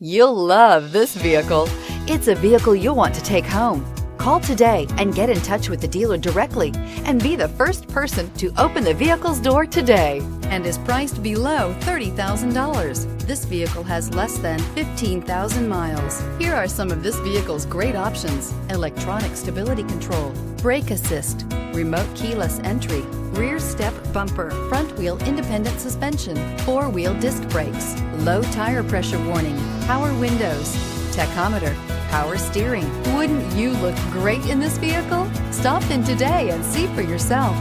You'll love this vehicle. It's a vehicle you'll want to take home. Call today and get in touch with the dealer directly and be the first person to open the vehicle's door today, and is priced below $30,000. This vehicle has less than 15,000 miles. Here are some of this vehicle's great options: electronic stability control, brake assist, remote keyless entry, rear step bumper, front wheel independent suspension, four-wheel disc brakes, low tire pressure warning, power windows, tachometer, power steering. Wouldn't you look great in this vehicle? Stop in today and see for yourself.